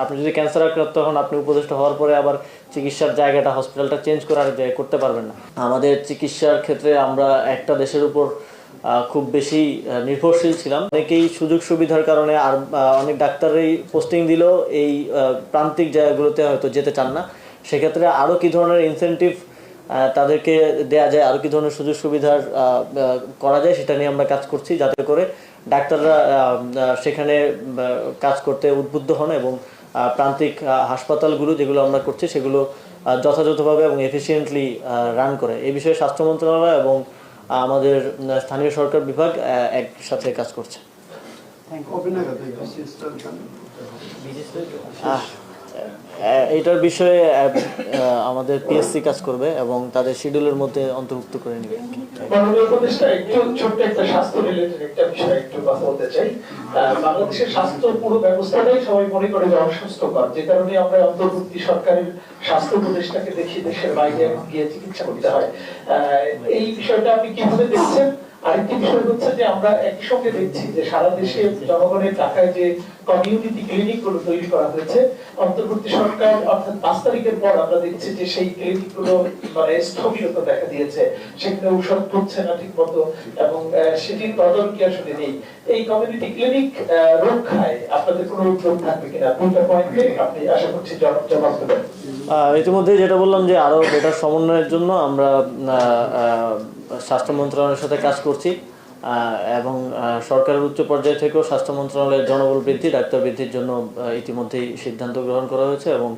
আপনি যদি ক্যান্সার আক্রান্ত হন, আপনি উপদেষ্টা হওয়ার পরে আবার চিকিৎসার জায়গাটা, হসপিটালটা চেঞ্জ করে আর করতে পারবেন না। আমাদের চিকিৎসার ক্ষেত্রে আমরা একটা দেশের উপর খুব বেশি নির্ভরশীল ছিলাম। অনেকেই সুযোগ সুবিধার কারণে আর অনেক ডাক্তারই পোস্টিং দিলেও এই প্রান্তিক জায়গাগুলোতে হয়তো যেতে চান না। সেক্ষেত্রে আরও কী ধরনের ইনসেন্টিভ তাদেরকে দেয়া যায়, আরও কী ধরনের সুযোগ সুবিধার করা যায়, সেটা নিয়ে আমরা কাজ করছি, যাতে করে ডাক্তাররা সেখানে কাজ করতে উদ্বুদ্ধ হন এবং প্রান্তিক হাসপাতালগুলো যেগুলো আমরা করছি সেগুলো যথাযথভাবে এবং এফিসিয়েন্টলি রান করে। এই বিষয়ে স্বাস্থ্য মন্ত্রণালয় এবং আমাদের স্থানীয় সরকার বিভাগ একসাথে কাজ করছে। এইটার বিষয়ে আমাদের পিএসসি কাজ করবে এবং তাদের শিডিউলের মধ্যে অন্তর্ভুক্ত করে নেবে। মাননীয় উপদেষ্টা, একটু ছোট্ট একটা স্বাস্থ্য রিলেটেড একটা বিষয় একটু কথা বলতে চাই। বাংলাদেশের স্বাস্থ্য পুরো ব্যবস্থাটাই সবাই মনে করে যে অস্বাস্থ্যকর, যে কারণে আমরা অন্তর্বর্তী সরকারের স্বাস্থ্য উপদেষ্টাকে দেখি দেশের বাইরে গিয়ে চিকিৎসা করতে হয়। এই বিষয়টা আপনি কিভাবে দেখছেন? আরেকটি বিষয় হচ্ছে যে আমরা একই সঙ্গে দেখছি যে সারা দেশে জনগণের টাকায় যে কমিউনিটি ক্লিনিক গুলো তৈরি করা হয়েছে, অন্তর্বর্তী সরকার অর্থাৎ 5 তারিখের পর আমরা দেখছি যে সেই ক্লিনিক গুলো মানে স্থবিরতা দেখা দিয়েছে, সেখানে ঔষধ পড়ছে না ঠিক মতো এবং সেটির তদারকি আসলে নেই। এই কমিউনিটি ক্লিনিক রক্ষায় আপনাদের কোনো উদ্যোগ থাকবে কিনা? দুটো পয়েন্টে আপনি আশা করছি জবাব দেবেন। ইতিমধ্যে যেটা বললাম যে আরো বেটার সমন্বয়ের জন্য আমরা স্বাস্থ্য মন্ত্রণালয়ের সাথে কাজ করছি এবং সরকারের উচ্চ পর্যায় থেকেও স্বাস্থ্য মন্ত্রণালয়ের জনবল বৃদ্ধি, ডাক্তার বৃদ্ধির জন্য ইতিমধ্যেই সিদ্ধান্ত গ্রহণ করা হয়েছে এবং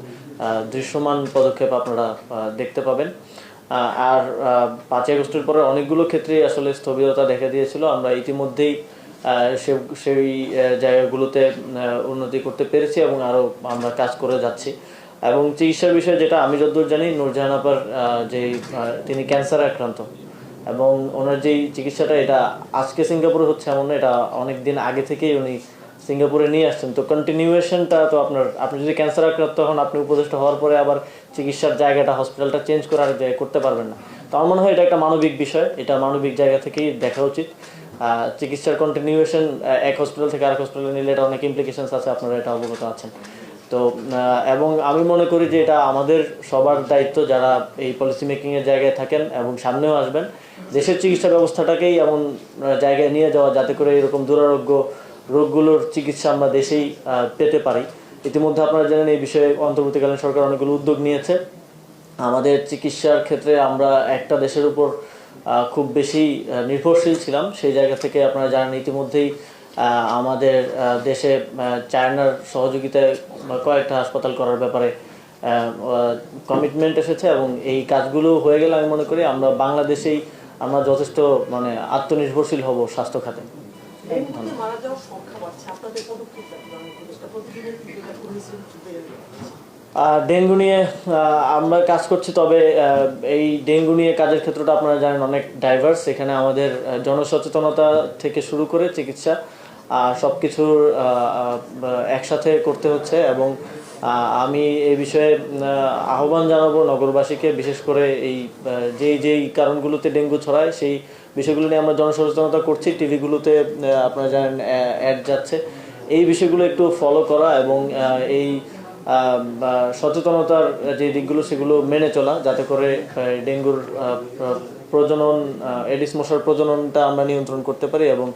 দৃশ্যমান পদক্ষেপ আপনারা দেখতে পাবেন। আর 5 আগস্টের পরে অনেকগুলো ক্ষেত্রেই আসলে স্থবিরতা দেখা দিয়েছিল। আমরা ইতিমধ্যেই সেই জায়গাগুলোতে উন্নতি করতে পেরেছি এবং আরও আমরা কাজ করে যাচ্ছি। এবং চিকিৎসার বিষয়ে যেটা আমি যতদূর জানি, নূরজাহান আপার যে তিনি ক্যান্সার আক্রান্ত এবং ওনার যেই চিকিৎসাটা এটা আজকে সিঙ্গাপুরে হচ্ছে এমন না, এটা অনেক দিন আগে থেকেই উনি সিঙ্গাপুরে নিয়ে আসছেন। তো কন্টিনিউয়েশনটা তো আপনি যদি ক্যান্সার আক্রান্ত হন, আপনি উপদেষ্টা হওয়ার পরে আবার চিকিৎসার জায়গাটা, হসপিটালটা চেঞ্জ করে আর করতে পারবেন না। তো আমার মনে হয় এটা একটা মানবিক বিষয়, এটা মানবিক জায়গা থেকেই দেখা উচিত। চিকিৎসার কন্টিনিউয়েশন এক হসপিটাল থেকে আরেক হসপিটালে নিলে এটা অনেক ইমপ্লিকেশনস আছে, আপনারা এটা অবগত আছেন। তো এবং আমি মনে করি যে এটা আমাদের সবার দায়িত্ব, যারা এই পলিসি মেকিংয়ের জায়গায় থাকেন এবং সামনেও আসবেন, দেশের চিকিৎসা ব্যবস্থাটাকেই এমন জায়গায় নিয়ে যাওয়া যাতে করে এরকম দুরারোগ্য রোগগুলোর চিকিৎসা আমরা দেশেই পেতে পারি। ইতিমধ্যে আপনারা জানেন এই বিষয়ে অন্তর্বর্তীকালীন সরকার অনেকগুলো উদ্যোগ নিয়েছে। আমাদের চিকিৎসার ক্ষেত্রে আমরা একটা দেশের উপর খুব বেশি নির্ভরশীল ছিলাম, সেই জায়গা থেকে আপনারা জানেন ইতিমধ্যেই আমাদের দেশে চায়নার সহযোগিতায় কয়েকটা হাসপাতাল করার ব্যাপারে কমিটমেন্ট এসেছে এবং এই কাজগুলো হয়ে গেলে আমি মনে করি আমরা বাংলাদেশেই আমরা যথেষ্ট মানে আত্মনির্ভরশীল হব স্বাস্থ্য খাতে। ডেঙ্গু নিয়ে আমরা কাজ করছি, তবে এই ডেঙ্গু নিয়ে কাজের ক্ষেত্রটা আপনারা জানেন অনেক ডাইভার্স। এখানে আমাদের জনসচেতনতা থেকে শুরু করে চিকিৎসা সব কিছুর একসাথে করতে হচ্ছে এবং আমি এই বিষয়ে আহ্বান জানাবো নগরবাসীকে, বিশেষ করে এই যেই কারণগুলোতে ডেঙ্গু ছড়ায় সেই বিষয়গুলো নিয়ে আমরা জনসচেতনতা করছি। টিভিগুলোতে আপনারা জানেন অ্যাড যাচ্ছে, এই বিষয়গুলো একটু ফলো করা এবং এই সচেতনতার যে দিকগুলো সেগুলো মেনে চলা, যাতে করে ডেঙ্গুর প্রজনন, এডিস মশার প্রজননটা আমরা নিয়ন্ত্রণ করতে পারি এবং